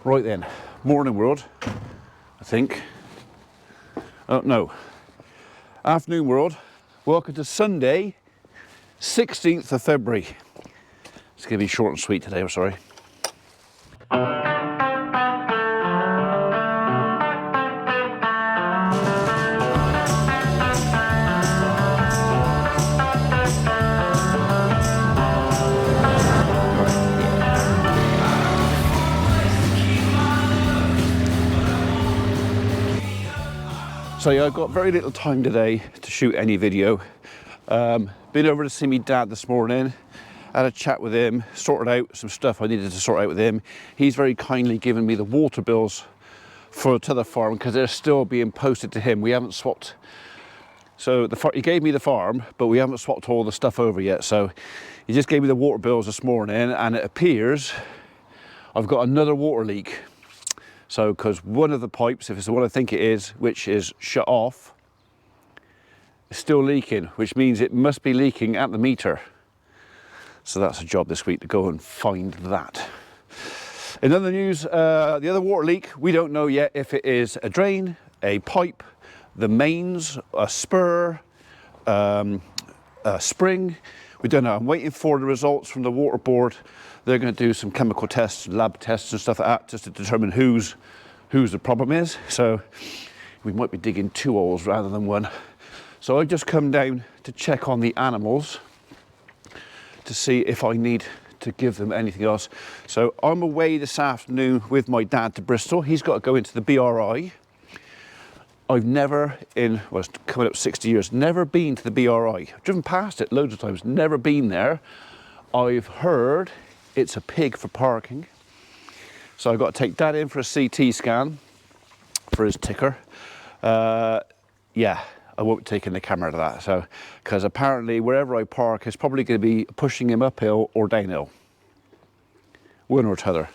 Right then, morning world, I think. Oh no, afternoon world. Welcome to Sunday, 16th of February. It's going to be short and sweet today, I'm sorry. So yeah, I've got very little time today to shoot any video. Been over to see my dad this morning, had a chat with him, sorted out some stuff I needed to sort out with him. He's very kindly given me the water bills to the farm because they're still being posted to him. We haven't swapped, so he gave me the farm, but we haven't swapped all the stuff over yet. So he just gave me the water bills this morning, and it appears I've got another water leak. So, because one of the pipes, if it's the one I think it is, which is shut off, is still leaking, which means it must be leaking at the meter. So that's a job this week to go and find that. In other news, the other water leak, we don't know yet if it is a drain, a pipe, the mains, a spur, a spring. We don't know. I'm waiting for the results from the water board. They're going to do some chemical tests, lab tests and stuff like that, just to determine whose the problem is. So we might be digging 2 holes rather than 1. So I just come down to check on the animals to see if I need to give them anything else. So I'm away this afternoon with my dad to Bristol. He's got to go into the BRI. I've never, well, it's coming up 60 years, never been to the BRI. I've driven past it loads of times, never been there. I've heard it's a pig for parking. So I've got to take Dad in for a CT scan for his ticker. Yeah, I won't be taking the camera to that. So, because apparently wherever I park is probably going to be pushing him uphill or downhill. One or t'other.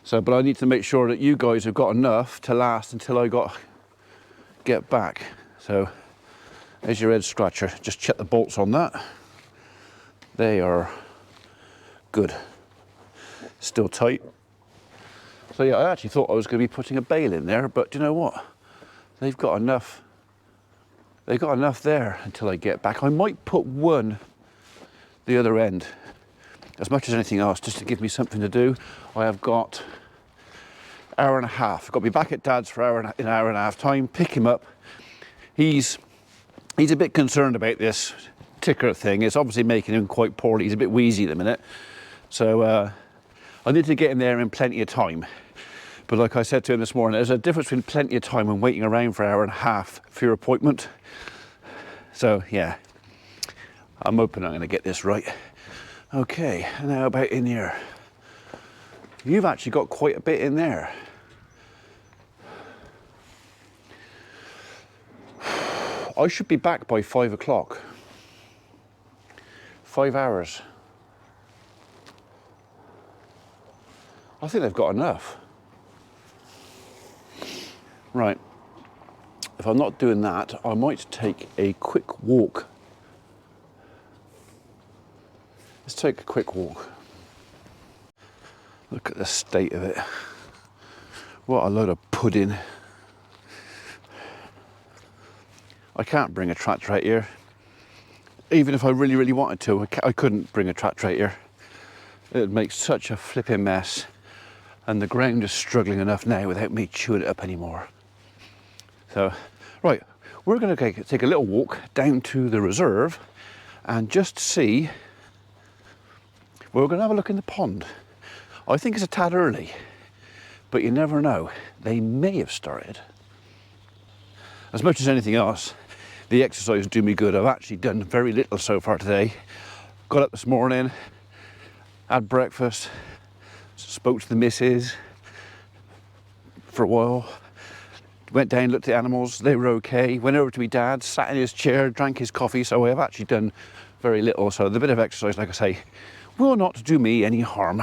So, but I need to make sure that you guys have got enough to last until I get back. So there's your head scratcher. Just check the bolts on that. They are good. Still tight. So yeah, I actually thought I was going to be putting a bale in there, but do you know what? They've got enough there until I get back. I might put one the other end, as much as anything else, just to give me something to do. I have got an hour and a half. I've got to be back at Dad's for an hour and a half time, pick him up. He's a bit concerned about this ticker thing. It's obviously making him quite poorly. He's a bit wheezy at the minute. So I need to get him there in plenty of time. But like I said to him this morning, there's a difference between plenty of time and waiting around for an hour and a half for your appointment. So yeah, I'm hoping I'm going to get this right. Okay, now about in here. You've actually got quite a bit in there. I should be back by 5 o'clock. 5 hours. I think they've got enough. Right. If I'm not doing that, I might take a quick walk. Let's take a quick walk. Look at the state of it. What a load of pudding. I can't bring a tractor out here. Even if I really, really wanted to, I couldn't bring a tractor out here. It would make such a flipping mess. And the ground is struggling enough now without me chewing it up anymore. So, right, we're going to take a little walk down to the reserve and just see. We're going to have a look in the pond. I think it's a tad early, but you never know. They may have started. As much as anything else, the exercise do me good. I've actually done very little so far today. Got up this morning, had breakfast, spoke to the missus for a while, went down, looked at the animals, they were okay, went over to my dad, sat in his chair, drank his coffee. So I have actually done very little. So the bit of exercise, like I say, will not do me any harm.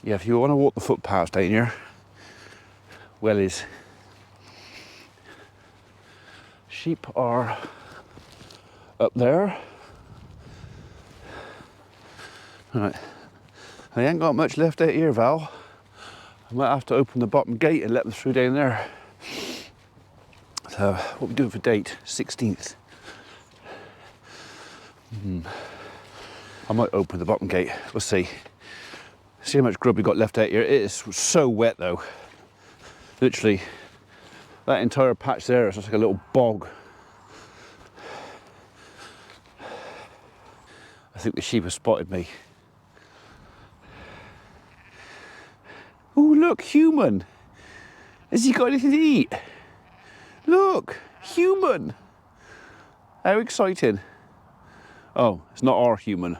Yeah, if you want to walk the footpaths down here, wellies. Sheep are up there. Right, I ain't got much left out here, Val. I might have to open the bottom gate and let them through down there. So, what are we doing for date? 16th. I might open the bottom gate, we'll see. See how much grub we got left out here. It is so wet though. Literally, that entire patch there is just like a little bog. I think the sheep have spotted me. Oh look, human! Has he got anything to eat? Look, human! How exciting. Oh, it's not our human.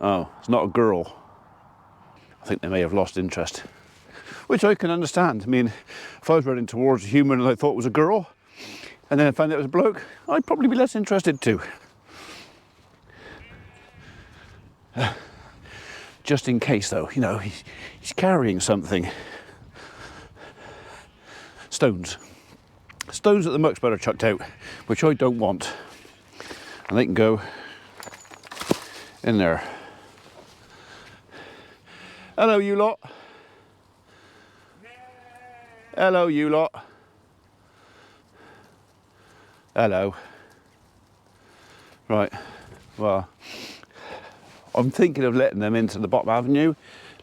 Oh, it's not a girl. I think they may have lost interest. Which I can understand. I mean, if I was running towards a human and I thought it was a girl, and then I found out it was a bloke, I'd probably be less interested too. Just in case though, you know, he's carrying something. Stones. Stones that the muck's better chucked out, which I don't want. And they can go in there. Hello, you lot. Hello, you lot. Hello. Right, well, I'm thinking of letting them into the bottom avenue.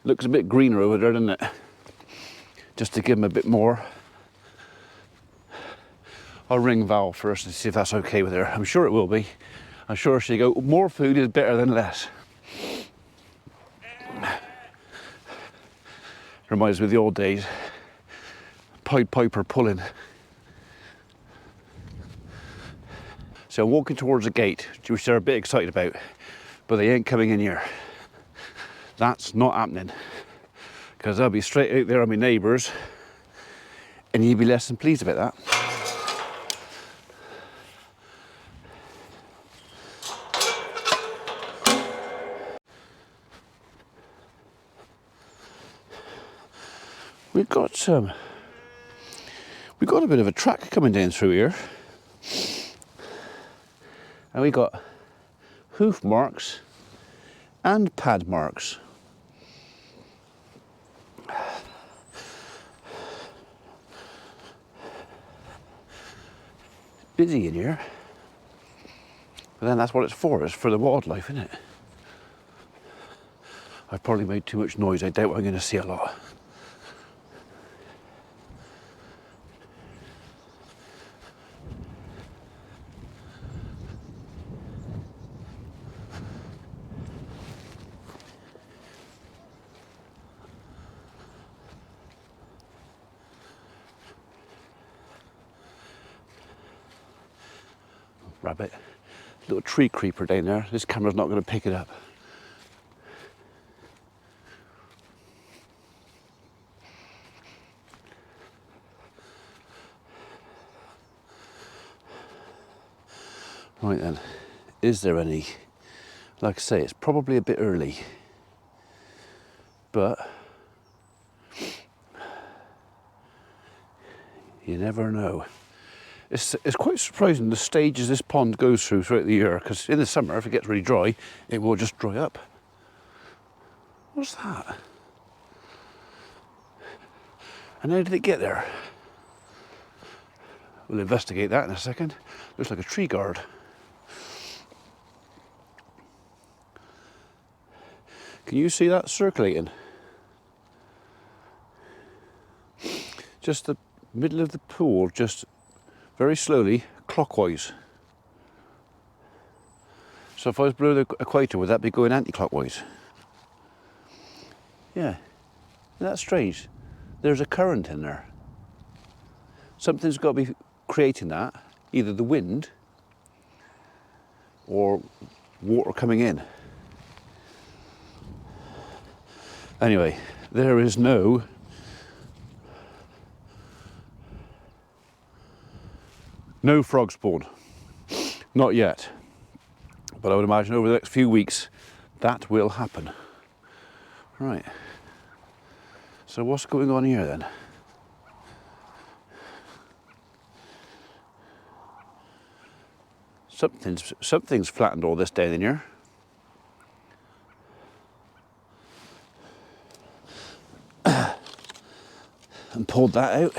Looks a bit greener over there, doesn't it? Just to give them a bit more. I'll ring Val first and see if that's okay with her. I'm sure it will be. I'm sure she'll go, more food is better than less. Reminds me of the old days. Pied Piper pulling. So I'm walking towards the gate, which they're a bit excited about, but they ain't coming in here. That's not happening. Because I'll be straight out there on my neighbours, and you'd be less than pleased about that. We've got a bit of a track coming down through here, and we got hoof marks and pad marks. Busy in here, but then that's what it's for the wildlife, isn't it? I've probably made too much noise. I doubt I'm going to see a lot. Rabbit, little tree creeper down there. This camera's not going to pick it up. Right then, is there any? Like I say, it's probably a bit early, but you never know. It's quite surprising the stages this pond goes through throughout the year, because in the summer, if it gets really dry, it will just dry up. What's that? And how did it get there? We'll investigate that in a second. Looks like a tree guard. Can you see that circulating? Just the middle of the pool, just very slowly, clockwise. So if I was below the equator, would that be going anti-clockwise? Yeah, that's strange. There's a current in there. Something's got to be creating that, either the wind or water coming in. Anyway, there is no frog spawn, not yet, but I would imagine over the next few weeks that will happen. Right, So what's going on here then? Something's flattened all this down in here. And pulled that out.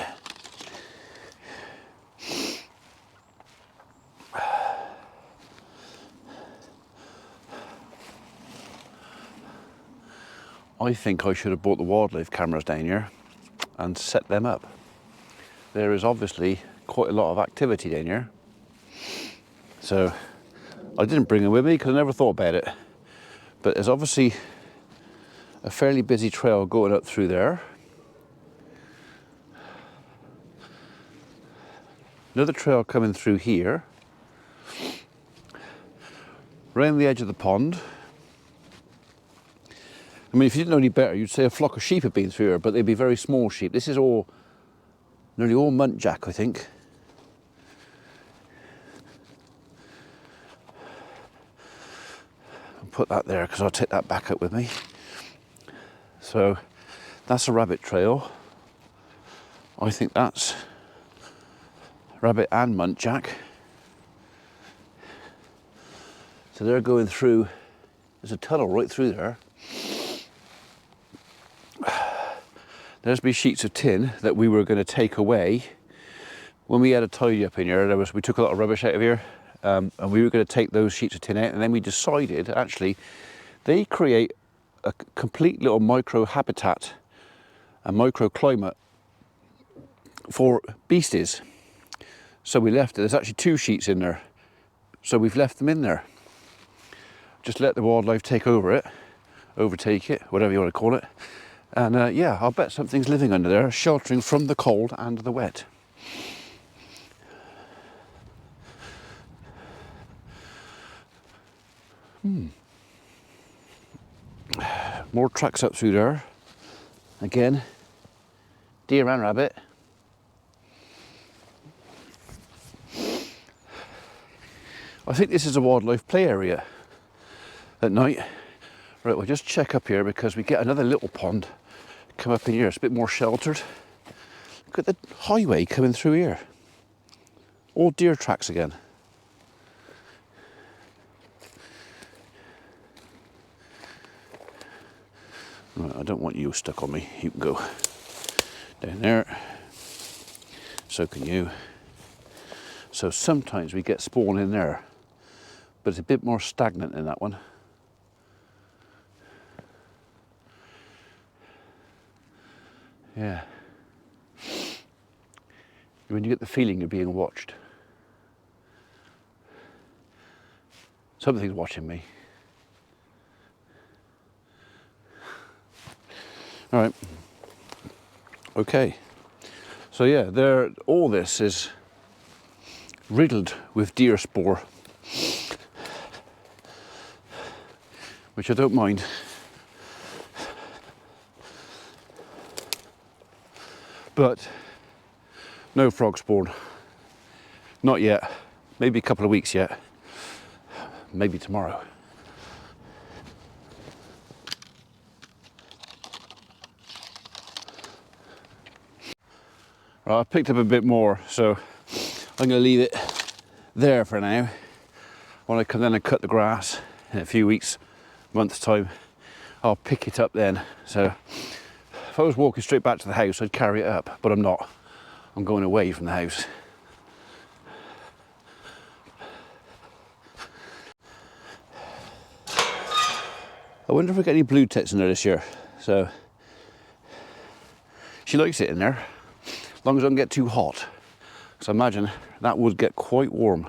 I think I should have bought the wildlife cameras down here and set them up. There is obviously quite a lot of activity down here. So I didn't bring them with me because I never thought about it. But there's obviously a fairly busy trail going up through there. Another trail coming through here. Around the edge of the pond. I mean, if you didn't know any better, you'd say a flock of sheep had been through here, but they'd be very small sheep. This is nearly all muntjac, I think. I'll put that there because I'll take that back up with me. So that's a rabbit trail. I think that's rabbit and muntjac. So they're going through, there's a tunnel right through there. There's be sheets of tin that we were going to take away. When we had a tidy up in here, we took a lot of rubbish out of here, and we were going to take those sheets of tin out, and then we decided, actually, they create a complete little micro habitat and microclimate for beasties. So we left it. There's actually 2 sheets in there. So we've left them in there. Just let the wildlife take over it, overtake it, whatever you want to call it. And yeah, I'll bet something's living under there, sheltering from the cold and the wet. More tracks up through there. Again, deer and rabbit. I think this is a wildlife play area at night. Right, we'll just check up here because we get another little pond come up in here. It's a bit more sheltered. Look at the highway coming through here. All deer tracks again. Right, I don't want you stuck on me. You can go down there. So can you. So sometimes we get spawn in there, but it's a bit more stagnant in that one. Yeah. When you get the feeling you're being watched. Something's watching me. All right. Okay. So yeah, all this is riddled with deer spoor, which I don't mind. But no frog spawn. Not yet. Maybe a couple of weeks yet. Maybe tomorrow. Right, I've picked up a bit more, so I'm going to leave it there for now. When I come in and cut the grass in a few weeks, month's time, I'll pick it up then. So if I was walking straight back to the house, I'd carry it up, but I'm not. I'm going away from the house. I wonder if we get any blue tits in there this year. So she likes it in there, as long as I don't get too hot. Because I imagine that would get quite warm.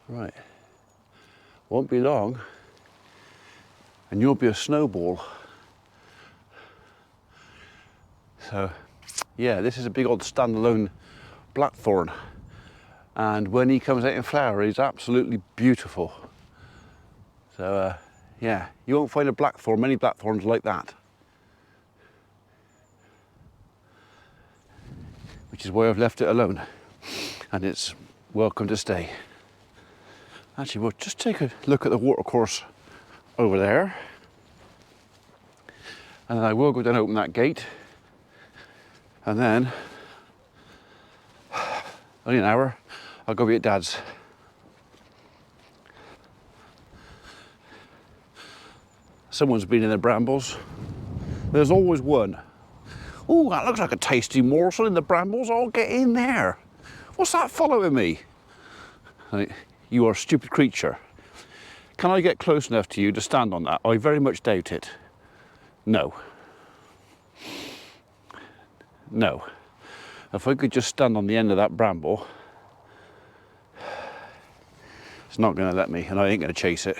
Right, won't be long and you'll be a snowball. So yeah, this is a big old standalone blackthorn, and when he comes out in flower he's absolutely beautiful. So yeah, you won't find many blackthorns like that, which is why I've left it alone, and it's welcome to stay. Actually, we'll just take a look at the watercourse over there. And then I will go down and open that gate. And then, only an hour, I'll go be at Dad's. Someone's been in the brambles. There's always one. Oh, that looks like a tasty morsel in the brambles. I'll get in there. What's that following me? Like, you are a stupid creature. Can I get close enough to you to stand on that? I very much doubt it. No. No. If I could just stand on the end of that bramble, it's not going to let me, and I ain't going to chase it.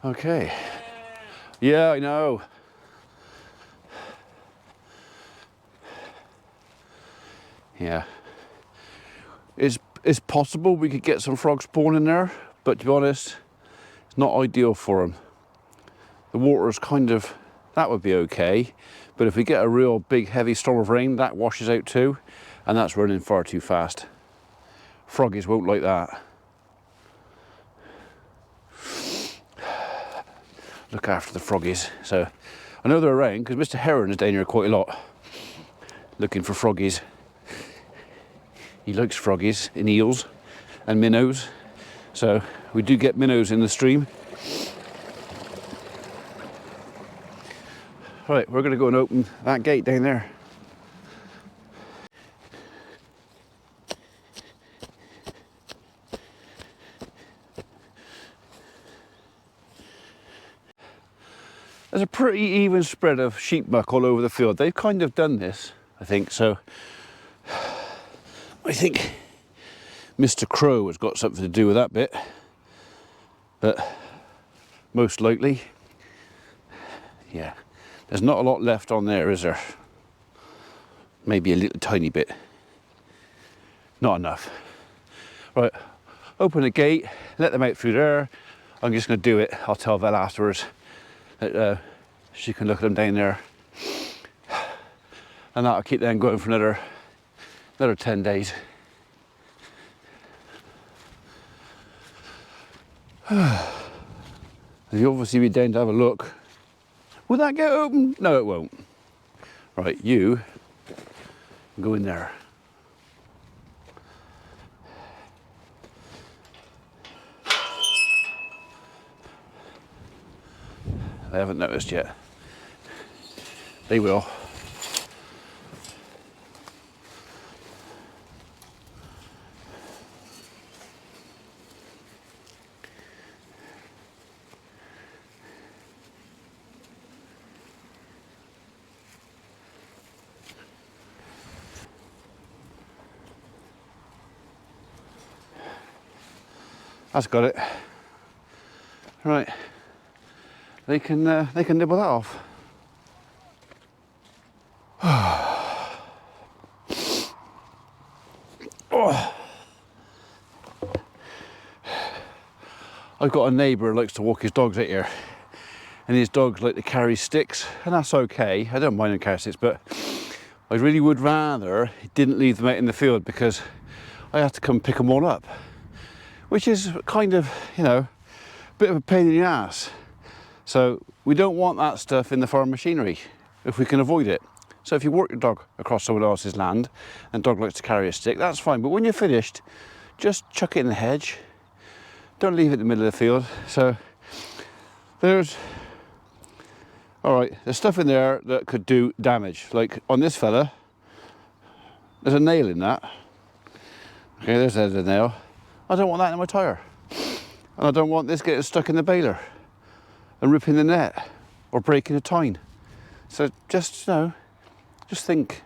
Okay. Yeah, I know. Yeah. It's possible we could get some frogs spawn in there, but to be honest, it's not ideal for them. The water's kind of, that would be okay, but if we get a real big heavy storm of rain, that washes out too, and that's running far too fast. Froggies won't like that. Look after the froggies. So I know they're around because Mr. Heron is down here quite a lot looking for froggies. He likes froggies and eels and minnows. So we do get minnows in the stream. Right, we're going to go and open that gate down there. There's a pretty even spread of sheep muck all over the field. They've kind of done this, I think, so I think Mr. Crow has got something to do with that bit, but most likely, yeah, there's not a lot left on there, is there? Maybe a little tiny bit, not enough. Right, open the gate, let them out through there. I'm just going to do it. I'll tell Vel afterwards that she can look at them down there, and that'll keep them going for another 10 days. You'll obviously be down to have a look. Will that get open? No, it won't. Right, you go in there. They haven't noticed yet. They will. That's got it. Right. They can nibble that off. Oh. I've got a neighbour who likes to walk his dogs out here, and his dogs like to carry sticks, and that's okay. I don't mind them carrying sticks, but I really would rather he didn't leave them out in the field, because I have to come pick them all up, which is kind of, you know, a bit of a pain in the ass. So we don't want that stuff in the farm machinery if we can avoid it. So if you walk your dog across someone else's land and the dog likes to carry a stick, that's fine. But when you're finished, just chuck it in the hedge. Don't leave it in the middle of the field. So there's stuff in there that could do damage. Like on this fella, there's a nail in that. Okay, there's a nail. I don't want that in my tyre. And I don't want this getting stuck in the baler and ripping the net or breaking a tine. So just, you know, just think.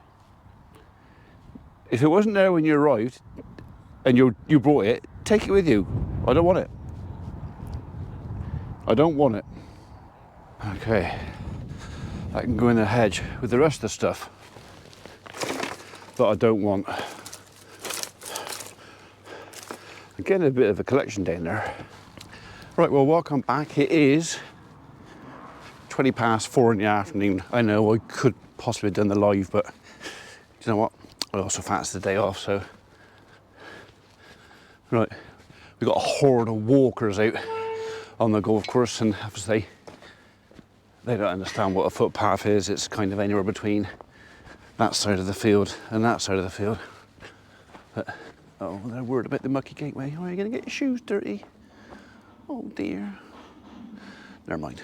If it wasn't there when you arrived and you brought it, take it with you. I don't want it. I don't want it. Okay, I can go in the hedge with the rest of the stuff that I don't want. I'm getting a bit of a collection down there. Right, well, welcome back. It is 20 past 4 in the afternoon. I know I could possibly have done the live, but you know what? I also fancy the day off, so. Right, we've got a horde of walkers out on the golf course, and I have to say, they don't understand what a footpath is. It's kind of anywhere between that side of the field and that side of the field. But, oh, they're worried about the mucky gateway. Are you going to get your shoes dirty? Oh dear. Never mind.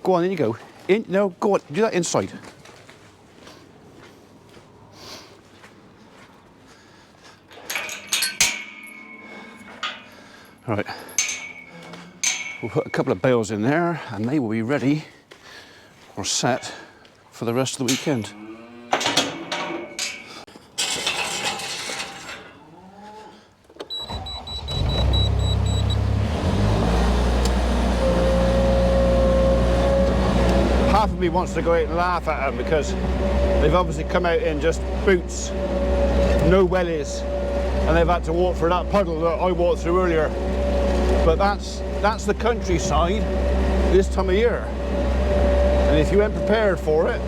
Go on, in you go. In, no, go on, do that inside. All right. We'll put a couple of bales in there and they will be ready or set for the rest of the weekend. Half of me wants to go out and laugh at them because they've obviously come out in just boots, no wellies, and they've had to walk through that puddle that I walked through earlier. But that's the countryside this time of year. And if you weren't prepared for it,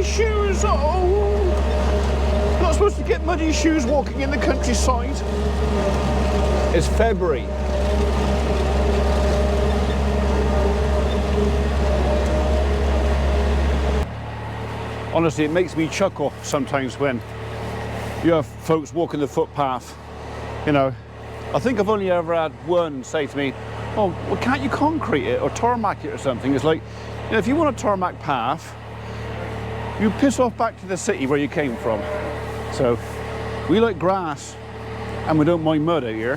shoes, oh! Not supposed to get muddy shoes walking in the countryside. It's February. Honestly, it makes me chuckle sometimes when you have folks walking the footpath. You know, I think I've only ever had one say to me, oh, well, can't you concrete it or tarmac it or something? It's like, you know, if you want a tarmac path, you piss off back to the city where you came from. So we like grass and we don't mind mud out here.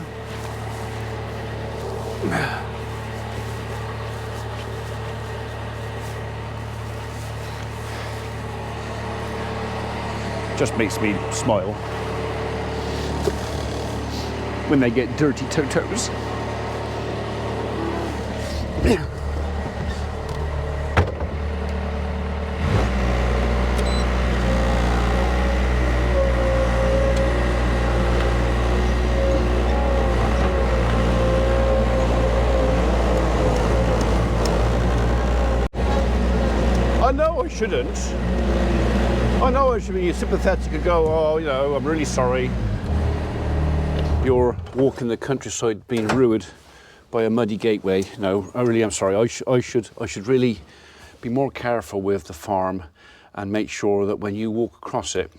Just makes me smile when they get dirty toes. I know I shouldn't. I know I should be sympathetic and go, oh, you know, I'm really sorry. You're walking the countryside being ruined by a muddy gateway. No, I really am sorry. I should really be more careful with the farm and make sure that when you walk across it,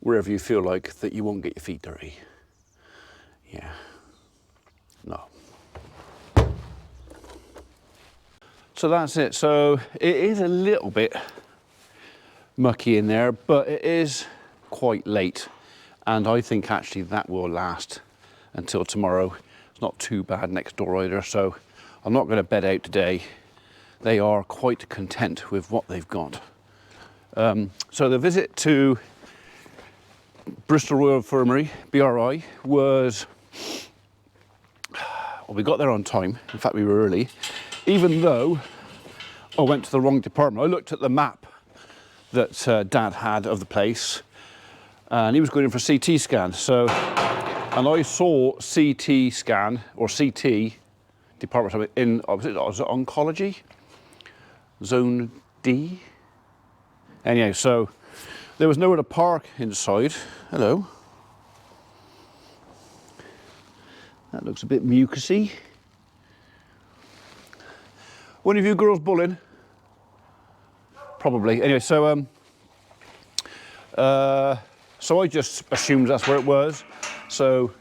wherever you feel like, that you won't get your feet dirty. Yeah. No. So that's it. So it is a little bit mucky in there, but it is quite late. And I think actually that will last until tomorrow. It's not too bad next door either. So I'm not going to bed out today. They are quite content with what they've got. So the visit to Bristol Royal Infirmary, BRI, was, well, we got there on time. In fact, we were early. Even though I went to the wrong department. I looked at the map that Dad had of the place and he was going in for a CT scan. So, and I saw CT scan or CT department in, was it oncology? Zone D? Anyway, so there was nowhere to park inside. Hello. That looks a bit mucusy. One of you girls bullying? Probably. Anyway, so So I just assumed that's where it was. So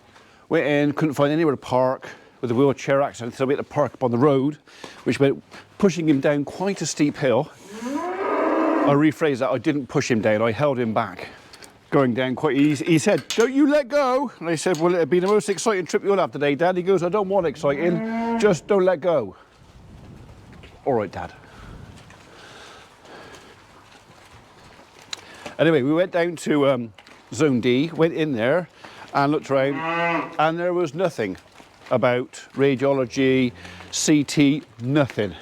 went in, couldn't find anywhere to park with the wheelchair accident, so we had to park up on the road, which meant pushing him down quite a steep hill. I rephrased that, I didn't push him down, I held him back. Going down quite easy. He said, "Don't you let go." And I said, "Well, it'll be the most exciting trip you'll have today, Dad." He goes, "I don't want exciting, just don't let go." All right, Dad. Anyway, we went down to Zone D, went in there and looked around, and there was nothing about radiology, CT, nothing.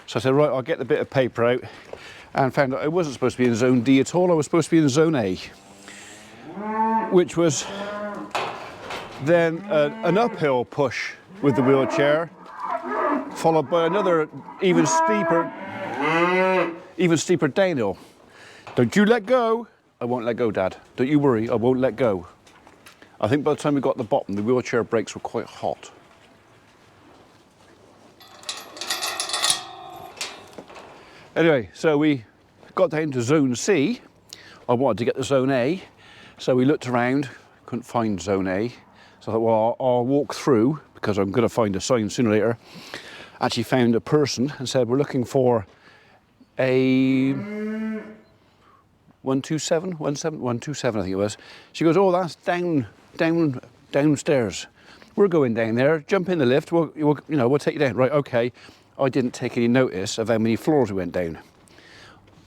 So I said, right, I'll get the bit of paper out, and found out I wasn't supposed to be in Zone D at all. I was supposed to be in Zone A, which was then an uphill push with the wheelchair, followed by another even steeper downhill. "Don't you let go." "I won't let go, Dad. Don't you worry, I won't let go." I think by the time we got to the bottom, the wheelchair brakes were quite hot. Anyway, so we got down to Zone C. I wanted to get to Zone A, so we looked around, couldn't find Zone A. So I thought, well, I'll walk through, because I'm going to find a sign sooner or later. Actually found a person and said, "We're looking for a 127, I think it was." She goes, "Oh, that's downstairs. We're going down there. Jump in the lift. We'll take you down." Right, okay. I didn't take any notice of how many floors we went down.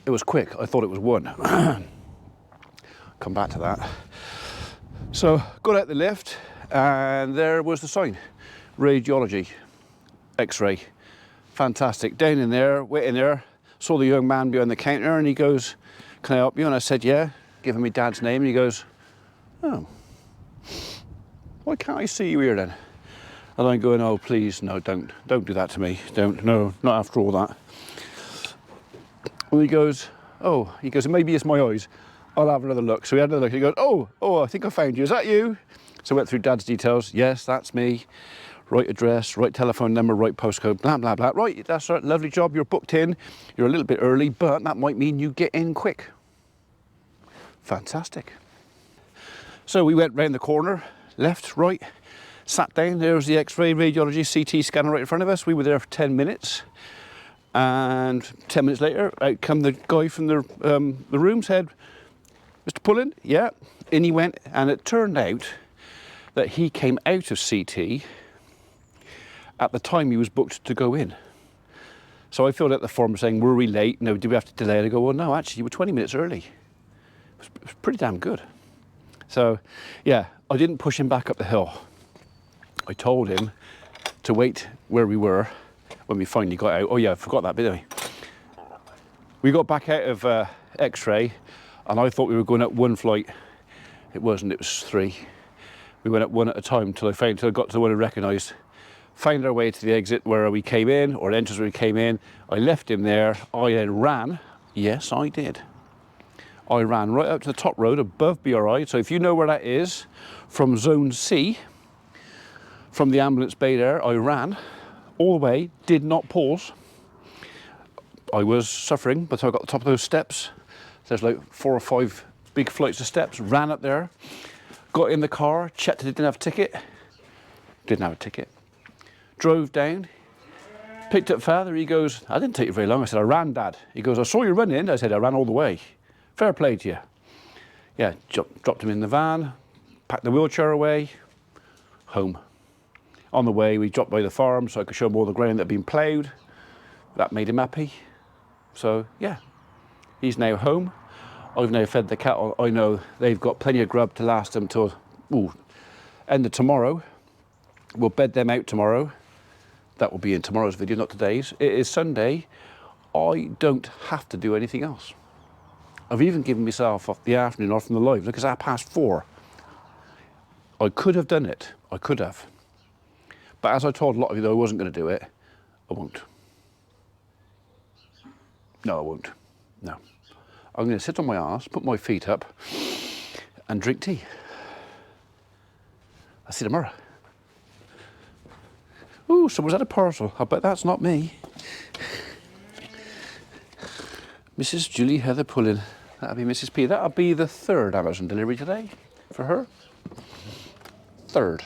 It was quick. I thought it was one. Come back to that. So got out the lift, and there was the sign: radiology, X-ray. Fantastic. Down in there, went in there, saw the young man behind the counter, and he goes, "Can I help you?" And I said, "Yeah." Give him my dad's name, and he goes, "Oh, why can't I see you here then?" And I'm going, "Oh, please, no, don't do that to me. Don't, no, not after all that." And he goes, "Maybe it's my eyes. I'll have another look." So we had another look. He goes, oh, I think I found you. Is that you?" So I went through Dad's details. "Yes, that's me. Right address, right telephone number, right postcode, blah, blah, blah." "Right, that's right, lovely job. You're booked in. You're a little bit early, but that might mean you get in quick." Fantastic. So we went round the corner, left, right, sat down. There was the X-ray, radiology, CT scanner right in front of us. We were there for 10 minutes. And 10 minutes later, out come the guy from the room, said, "Mr. Pullen?" "Yeah." In he went, and it turned out that he came out of CT at the time he was booked to go in. So I filled out the form saying, "Were we late? No, did we have to delay?" And I go, "Well, no, actually, you were 20 minutes early." It was pretty damn good. So, yeah, I didn't push him back up the hill. I told him to wait where we were when we finally got out. Oh yeah, I forgot that bit, didn't we? We got back out of X-ray, and I thought we were going up one flight. It wasn't, it was 3. We went up one at a time till I got to the one I recognised. Found our way to the exit where we came in, or the entrance where we came in. I left him there. I then ran. Yes, I did. I ran right up to the top road above BRI. So if you know where that is, from Zone C, from the ambulance bay there, I ran all the way, did not pause. I was suffering, but I got to the top of those steps. There's like 4 or 5 big flights of steps. Ran up there, got in the car, checked it didn't have a ticket. Didn't have a ticket. Drove down, picked up Father. He goes, "I didn't take you very long." I said, "I ran, Dad." He goes, "I saw you running." I said, "I ran all the way." Fair play to you. Yeah, dropped him in the van, packed the wheelchair away, home. On the way, we dropped by the farm so I could show him all the ground that had been ploughed. That made him happy. So, yeah, he's now home. I've now fed the cattle. I know they've got plenty of grub to last them till end of tomorrow. We'll bed them out tomorrow. That will be in tomorrow's video, not today's. It is Sunday. I don't have to do anything else. I've even given myself off the afternoon off from the live. Look, it's 4:30. I could have done it. I could have. But as I told a lot of you that I wasn't going to do it, I won't. No, I won't. No. I'm going to sit on my arse, put my feet up, and drink tea. I'll see you tomorrow. Ooh, someone's had a parcel. I bet that's not me. Mrs. Julie Heather Pullen. That'll be Mrs. P. That'll be the third Amazon delivery today for her. Third.